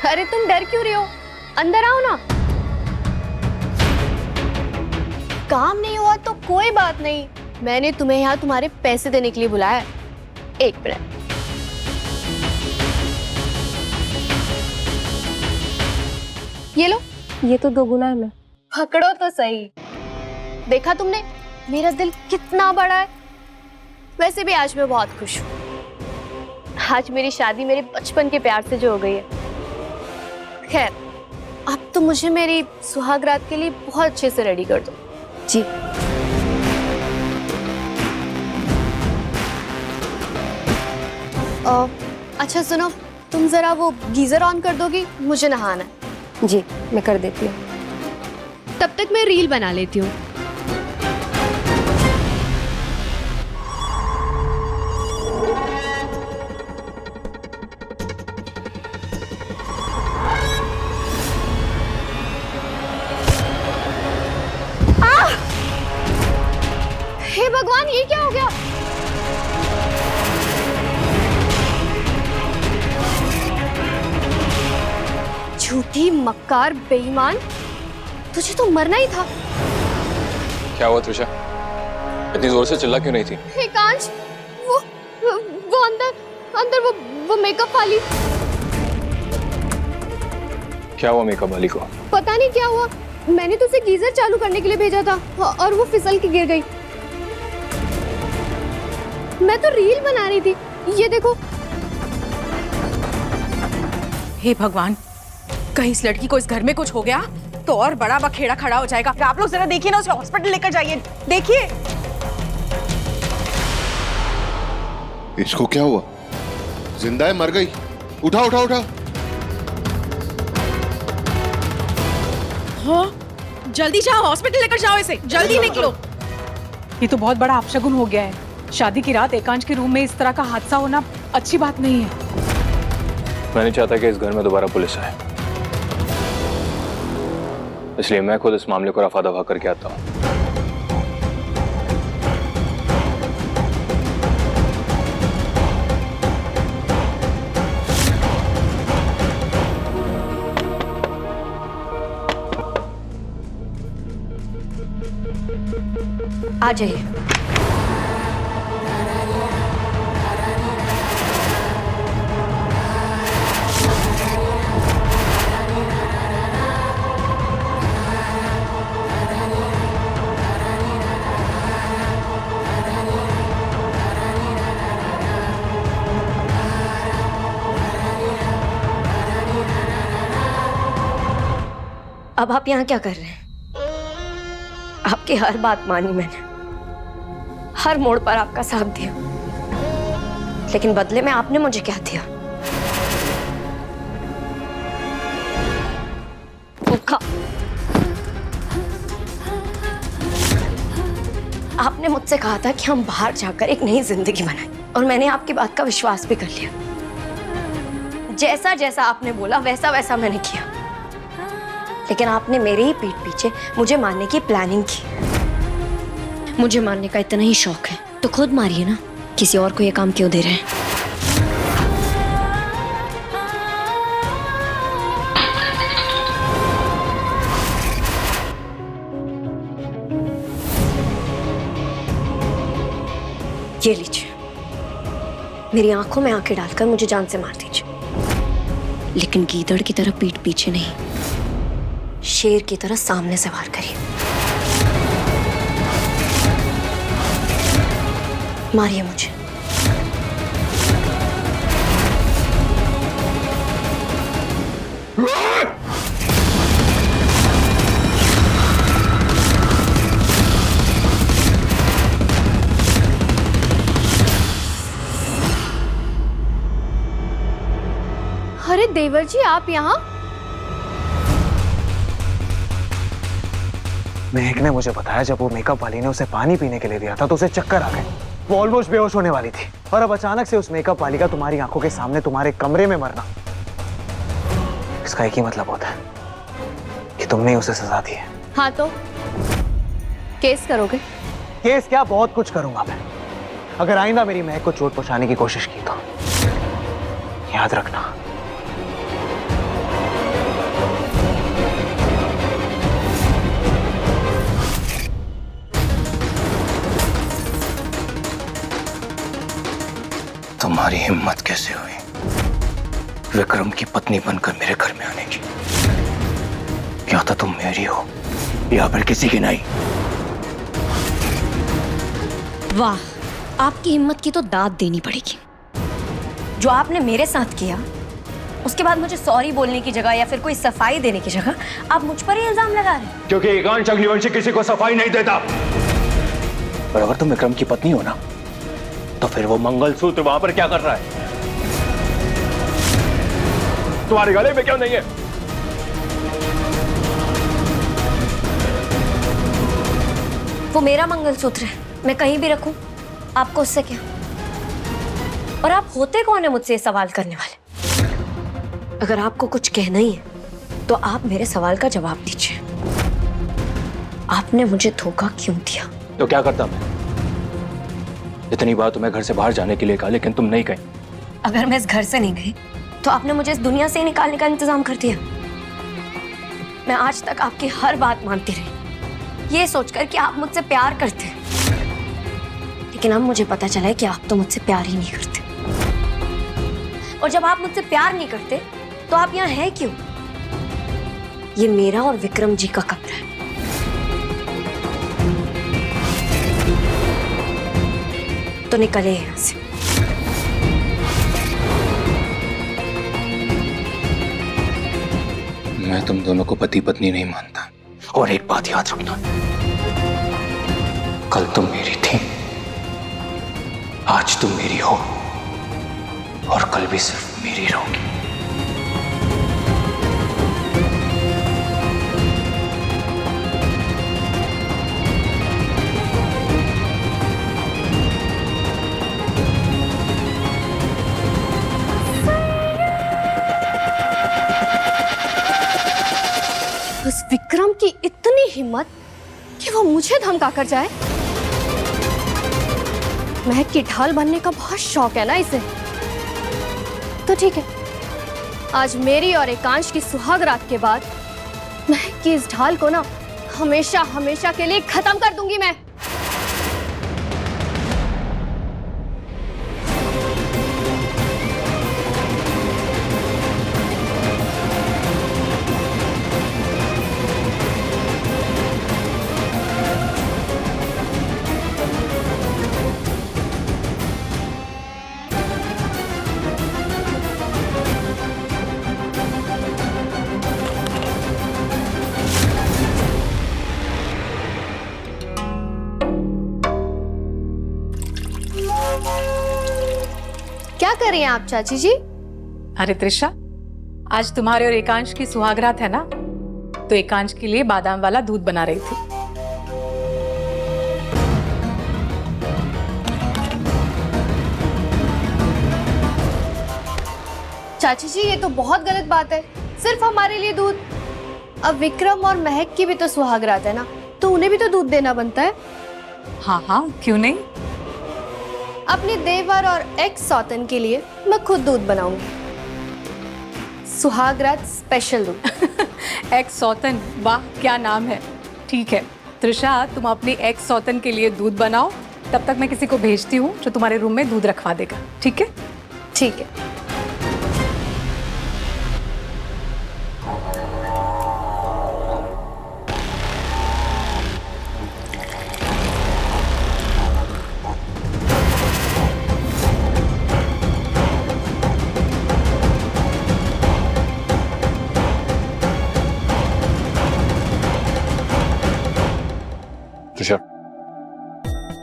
अरे तुम डर क्यों रहे हो? अंदर आओ ना। काम नहीं हुआ तो कोई बात नहीं, मैंने तुम्हें यहाँ तुम्हारे पैसे देने के लिए बुलाया है। एक मिनट। ये लो। ये तो 2 गुना है। मैं पकड़ो तो सही। देखा तुमने मेरा दिल कितना बड़ा है। वैसे भी आज मैं बहुत खुश हूँ। आज मेरी शादी मेरे बचपन के प्यार से जो हो गई है। खैर, अब तो मुझे मेरी सुहागरात के लिए बहुत अच्छे से रेडी कर दो। जी। अच्छा सुनो, तुम जरा वो गीजर ऑन कर दोगी, मुझे नहाना है। जी मैं कर देती हूँ। तब तक मैं रील बना लेती हूँ। हे भगवान, ये क्या हो गया? झूठी, मक्कार, बेईमान, तुझे तो मरना ही था। क्या हुआ त्रिशा? इतनी जोर से चिल्ला क्यों नहीं थी? हे कांच, वो अंदर वो मेकअप वाली। क्या हुआ मेकअप वाली को? पता नहीं क्या हुआ, मैंने तो उसे गीजर चालू करने के लिए भेजा था और वो फिसल के गिर गई। मैं तो रील बना रही थी, ये देखो। हे भगवान, कहीं इस लड़की को इस घर में कुछ हो गया तो और बड़ा बखेड़ा खड़ा हो जाएगा। आप लोग जरा देखिए ना, उसे हॉस्पिटल लेकर जाइए। देखिए इसको क्या हुआ? जिंदा है, मर गई? उठा उठा उठा। हाँ, जल्दी जाओ, हॉस्पिटल लेकर जाओ इसे, जल्दी निकलो। ये तो बहुत बड़ा अपशगुन हो गया है। शादी की रात एकांश के रूम में इस तरह का हादसा होना अच्छी बात नहीं है। मैं नहीं चाहता कि इस घर में दोबारा पुलिस आए, इसलिए मैं खुद इस मामले को रफा दफा करके आता हूँ। आ जाइए। अब आप यहाँ क्या कर रहे हैं? आपकी हर बात मानी मैंने, हर मोड़ पर आपका साथ दिया, लेकिन बदले में आपने मुझे क्या दिया? धोखा। आपने मुझसे कहा था कि हम बाहर जाकर एक नई जिंदगी बनाएं, और मैंने आपकी बात का विश्वास भी कर लिया। जैसा जैसा आपने बोला वैसा वैसा मैंने किया, लेकिन आपने मेरे ही पीठ पीछे मुझे मारने की प्लानिंग की। मुझे मारने का इतना ही शौक है तो खुद मारिए ना, किसी और को ये काम क्यों दे रहे हैं? ये लीजिए, मेरी आंखों में आंखें डालकर मुझे जान से मार दीजिए, लेकिन गीदड़ की तरह पीठ पीछे नहीं, शेर की तरह सामने से वार करिए। मारिए मुझे। अरे देवर जी, आप यहाँ? महक ने मुझे बताया जब वो मेकअप वाली ने उसे पानी पीने के लिए दिया था तो उसे चक्कर आ गए। वो ऑलमोस्ट बेहोश होने वाली थी, और अब अचानक से उस मेकअप वाली का तुम्हारी आंखों के सामने तुम्हारे कमरे में मरना, इसका एक ही मतलब होता है कि तुमने उसे सजा दी है। हाँ तो केस करोगे? केस क्या, बहुत कुछ करूंगा मैं। अगर आइंदा मेरी महक को चोट पहुंचाने की कोशिश की तो याद रखना तुम्हारी हिम्मत कैसे हुई विक्रम की पत्नी बनकर मेरे घर में आने की? या तो तुम मेरी हो या फिर किसी की नहीं। वाह, आपकी हिम्मत की तो दाद देनी पड़ेगी। जो आपने मेरे साथ किया, उसके बाद मुझे सॉरी बोलने की जगह या फिर कोई सफाई देने की जगह आप मुझ पर ही इल्जाम लगा रहे हैं। क्योंकि एकांश अग्निवंशी किसी को सफाई नहीं देता। और अगर तुम विक्रम की पत्नी हो ना, तो फिर वो मंगलसूत्र वहां पर क्या कर रहा है? तुम्हारे गले में क्यों नहीं है? वो मेरा मंगलसूत्र है, मैं कहीं भी रखूं, आपको उससे क्या? और आप होते कौन है मुझसे ये सवाल करने वाले? अगर आपको कुछ कहना ही है तो आप मेरे सवाल का जवाब दीजिए। आपने मुझे धोखा क्यों दिया? तो क्या करता मैं? इतनी बार तुम्हें घर से बाहर जाने के लिए कहा, लेकिन तुम नहीं गई। अगर मैं इस घर से नहीं गई तो आपने मुझे इस दुनिया से ही निकालने का इंतजाम कर दिया। मैं आज तक आपकी हर बात मानती रही, ये सोचकर कि आप मुझसे प्यार करते हैं, लेकिन अब मुझे पता चला है कि आप तो मुझसे प्यार ही नहीं करते। और जब आप मुझसे प्यार नहीं करते तो आप यहाँ हैं क्यों? ये मेरा और विक्रम जी का कमरा है। तो निकले यहाँ से। मैं तुम दोनों को पति पत्नी नहीं मानता। और एक बात याद रखना, कल तुम मेरी थी, आज तुम मेरी हो, और कल भी सिर्फ मेरी रहोगी। उस विक्रम की इतनी हिम्मत कि वो मुझे धमका कर जाए। महक की ढाल बनने का बहुत शौक है ना इसे। तो ठीक है, आज मेरी और एकांश की सुहाग रात के बाद महक की इस ढाल को ना हमेशा हमेशा के लिए खत्म कर दूंगी मैं। क्या कर रही हैं आप चाची जी? अरे त्रिशा, आज तुम्हारे और एकांश की सुहागरात है ना, तो एकांश के लिए बादाम वाला दूध बना रही थी। चाची जी ये तो बहुत गलत बात है, सिर्फ हमारे लिए दूध। अब विक्रम और महक की भी तो सुहागरात है ना, तो उन्हें भी तो दूध देना बनता है। हाँ हाँ, क्यों नहीं। अपने देवर और एक्स सौतन के लिए मैं खुद दूध बनाऊंगी, सुहागरात स्पेशल दूध। एक्स सौतन, वाह क्या नाम है। ठीक है त्रिशा, तुम अपनी एक्स सौतन के लिए दूध बनाओ, तब तक मैं किसी को भेजती हूँ जो तुम्हारे रूम में दूध रखवा देगा। ठीक है? ठीक है। त्रिशा,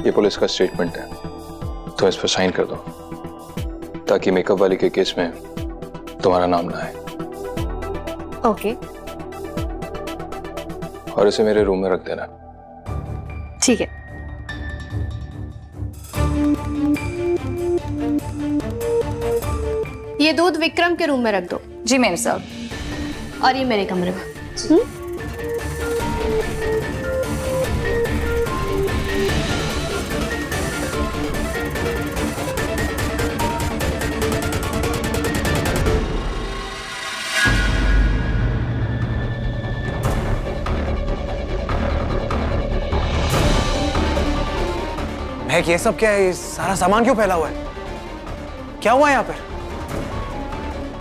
ये पुलिस का स्टेटमेंट है, तो इस पर साइन कर दो ताकि मेकअप वाली के केस में तुम्हारा नाम ना आए। ओके, और इसे मेरे रूम में रख देना। ठीक है। ये दूध विक्रम के रूम में रख दो। जी मैम साहब। और ये मेरे कमरे में। महक, ये सब क्या है? ये सारा सामान क्यों फैला हुआ है? क्या हुआ यहाँ पर?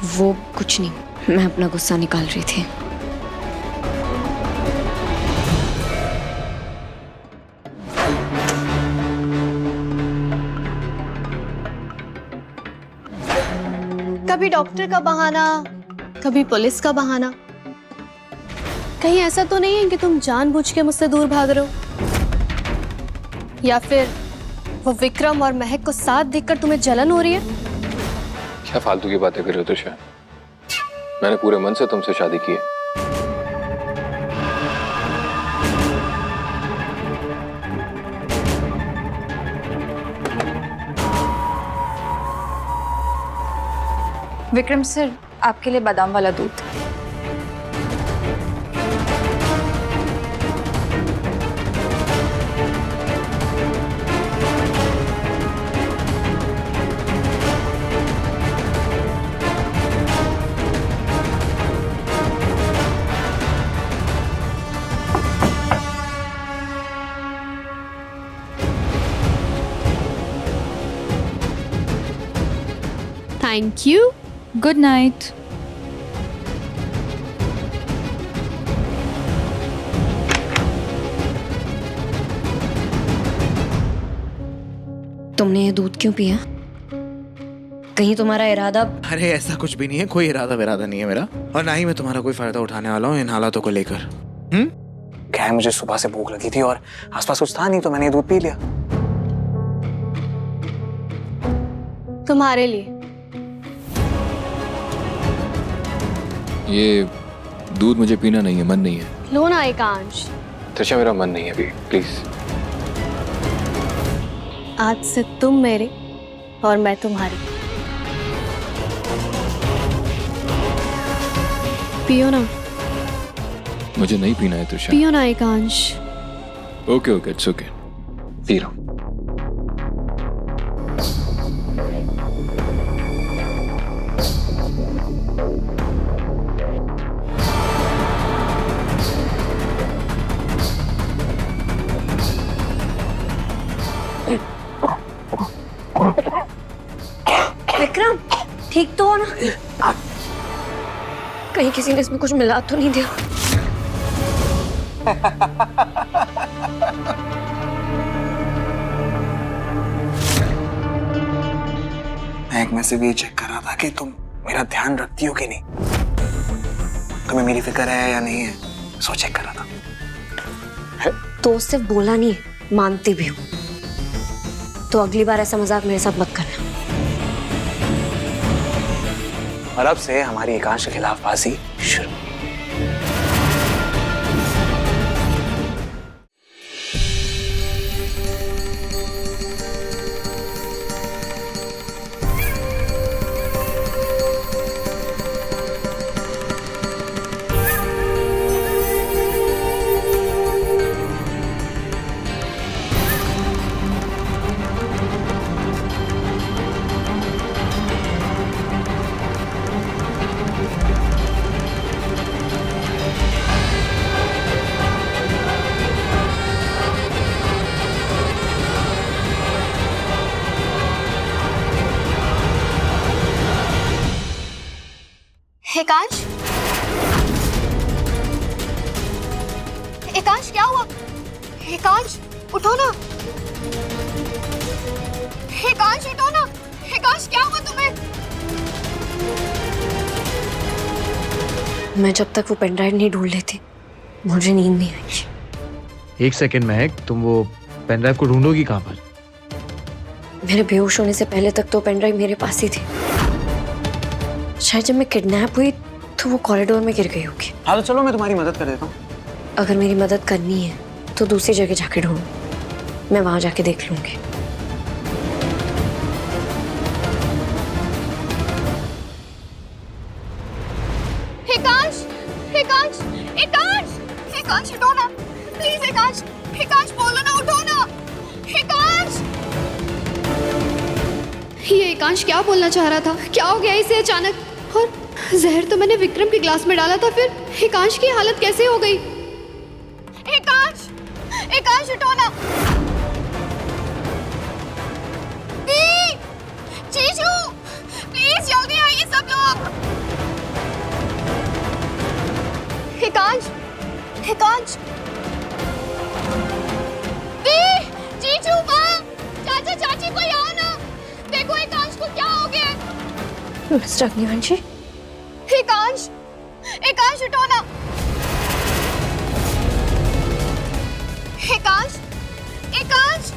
वो कुछ नहीं, मैं अपना गुस्सा निकाल रही थी। कभी डॉक्टर का बहाना, कभी पुलिस का बहाना। कहीं ऐसा तो नहीं है कि तुम जानबूझ के मुझसे दूर भाग रहे हो, या फिर वो विक्रम और महक को साथ देखकर तुम्हें जलन हो रही है? क्या फालतू की बातें कर रहे हो त्रिशा? मैंने पूरे मन से तुमसे शादी की है। विक्रम सर, आपके लिए बादाम वाला दूध। Thank you. Good night. तुमने ये दूध क्यों पिया? कहीं तुम्हारा इरादा? अरे ऐसा कुछ भी नहीं है, कोई इरादा विरादा नहीं है मेरा, और ना ही मैं तुम्हारा कोई फायदा उठाने वाला हूँ इन हालातों को लेकर। क्या है, मुझे सुबह से भूख लगी थी और आसपास कुछ था नहीं तो मैंने ये दूध पी लिया। तुम्हारे लिए। ये दूध मुझे पीना नहीं है, मन नहीं है। लो ना एकांश। त्रिशा मेरा मन नहीं है अभी, प्लीज। आज से तुम मेरे और मैं तुम्हारी। पियो ना। मुझे नहीं पीना है त्रिशा। पियो ना Ekansh. Okay okay, it's okay, पी रहा हूं। विक्रम, ठीक तो हो ना? कहीं किसी ने इसमें कुछ मिला तो नहीं दिया? मैं सिर्फ ये चेक कर रहा था कि तुम मेरा ध्यान रखती हो कि नहीं, तुम्हें मेरी फिक्र है या नहीं है, सो चेक कर रहा था। तो सिर्फ बोला नहीं, मानती भी हूँ। तो अगली बार ऐसा मजाक मेरे साथ मत करना। और अब से हमारी एकांश के खिलाफ बाजी शुरू। एकांश, एकांश क्या हुआ? एकांश उठो ना। एकांश उठो ना। एकांश क्या हुआ तुम्हें? मैं जब तक वो पेनड्राइव नहीं ढूंढ लेती मुझे नींद नहीं आई। एक सेकंड महक, तुम वो पेनड्राइव को ढूंढोगी कहाँ पर? मेरे बेहोश होने से पहले तक तो पेनड्राइव मेरे पास ही थी। शायद जब मैं किडनैप हुई तो वो कॉरिडोर में गिर गई होगी। हाँ तो चलो मैं तुम्हारी मदद कर देता हूँ। अगर मेरी मदद करनी है तो दूसरी जगह जाके ढूंढ, मैं वहां जाके देख लूंगी। एकांश, एकांश, एकांश, एकांश उठो ना प्लीज। एकांश, एकांश बोलो ना, उठो ना एकांश। ये एकांश क्या बोलना चाह रहा था? क्या हो गया इसे अचानक? और जहर तो मैंने विक्रम के ग्लास में डाला था, फिर एकांश की हालत कैसे हो गई? एकांश, एकांश उठो ना। दी, जीजू, मिस्टर अग्निवंशी, एकांश, एकांश उठो ना। एकांश, एकांश,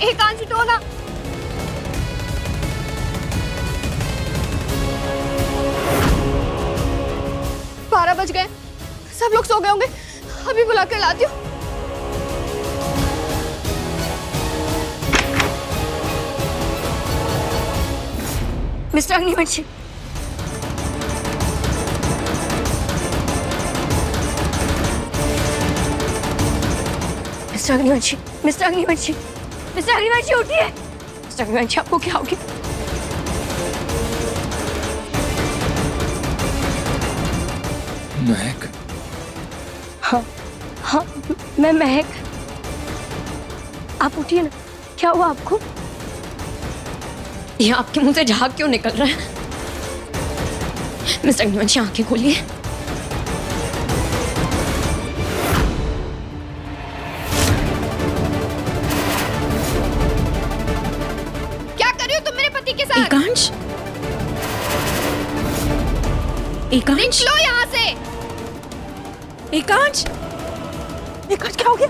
एकांश उठो ना। बारह बज गए, सब लोग सो गए होंगे, अभी बुला कर लाती हूँ। Mister Agnivanshi, mister Agnivanshi, mister Agnivanshi, mister Agnivanshi उठिए। मिस्टर अग्निवंशी, आपको क्या हो गया? महक, हाँ हाँ, मैं महक। आप उठिए ना, क्या हुआ आपको? ये आपके मुंह से झाग क्यों निकल रहा है? मिस्टर अग्निवंशी, आंखें खोलिए। क्या कर रही हो तुम मेरे पति के साथ? एकांश, एकांश, निकलो यहाँ से। एकांश, एकांश क्या हो गया?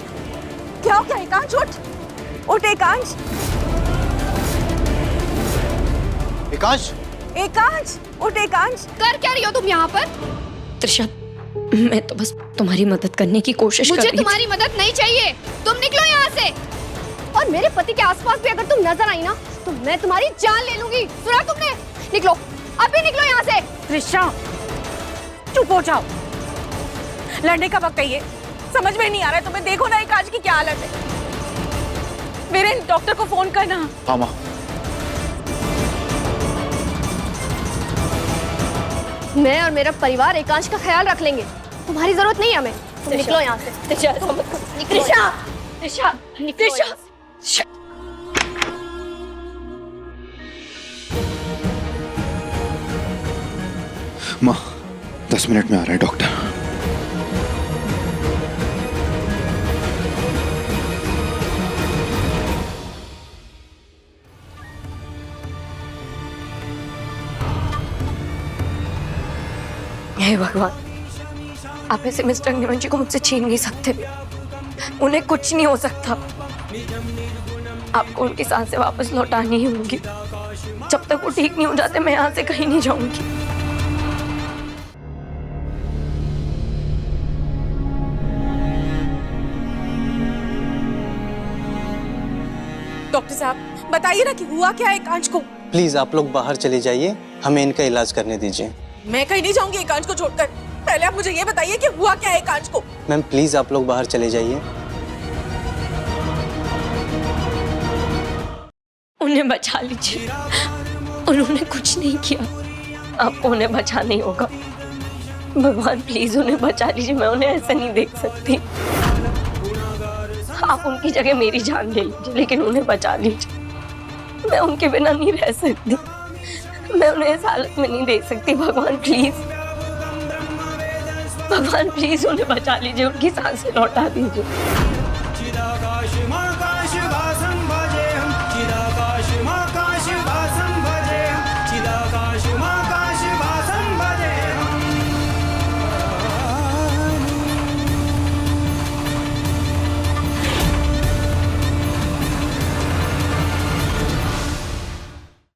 क्या हो गया? एकांश उठ, उठ एकांश, एकांश, एकांश उठ एकांश। कर क्या रही हो तुम यहाँ पर? त्रिशा, मैं तो बस तुम्हारी मदद करने की कोशिश कर मुझे रही थी। तुम्हारी मदद नहीं चाहिए, तुम निकलो यहाँ से। और मेरे पति के आसपास भी अगर तुम नजर आई ना तो मैं तुम्हारी जान ले लूंगी। सुना तुमने? निकलो, अभी निकलो यहाँ से। त्रिशा, चुप हो जाओ, लड़ने का वक्त है ये। समझ में नहीं आ रहा है तुम्हें? देखो ना एकांश की क्या हालत है। मेरे डॉक्टर को फोन करना। हाँ माँ। मैं और मेरा परिवार एकांश का ख्याल रख लेंगे, तुम्हारी जरूरत नहीं है हमें। तुम निकलो यहाँ से। त्रिशा, त्रिशा, त्रिशा, त्रिशा। माँ 10 मिनट में आ रहा है डॉक्टर। हे भगवान, आप ऐसे मिस्टर अग्निवंशी को मुझसे छीन नहीं सकते। उन्हें कुछ नहीं हो सकता। आपको उनकी सांसें वापस लौटानी ही होंगी। जब तक वो ठीक नहीं हो जाते मैं यहाँ से कहीं नहीं जाऊंगी। डॉक्टर साहब बताइए ना कि हुआ क्या है एकांश को? प्लीज आप लोग बाहर चले जाइए, हमें इनका इलाज करने दीजिए। मैं कहीं नहीं जाऊंगी एकांश को छोड़कर। पहले आप मुझे ये बताइए कि हुआ क्या है एकांश को? मैम प्लीज आप लोग बाहर चले जाइए। उन्हें बचा लीजिए, उन्होंने कुछ नहीं किया। आपको उन्हें बचाना ही होगा। भगवान प्लीज उन्हें बचा लीजिए, मैं उन्हें ऐसा नहीं देख सकती। आप उनकी जगह मेरी जान ले लीजिए, लेकिन उन्हें बचा लीजिए। मैं उनके बिना नहीं रह सकती, मैं उन्हें इस हालत में नहीं देख सकती। भगवान प्लीज, भगवान प्लीज उन्हें बचा लीजिए, उनकी सांसें लौटा दीजिए।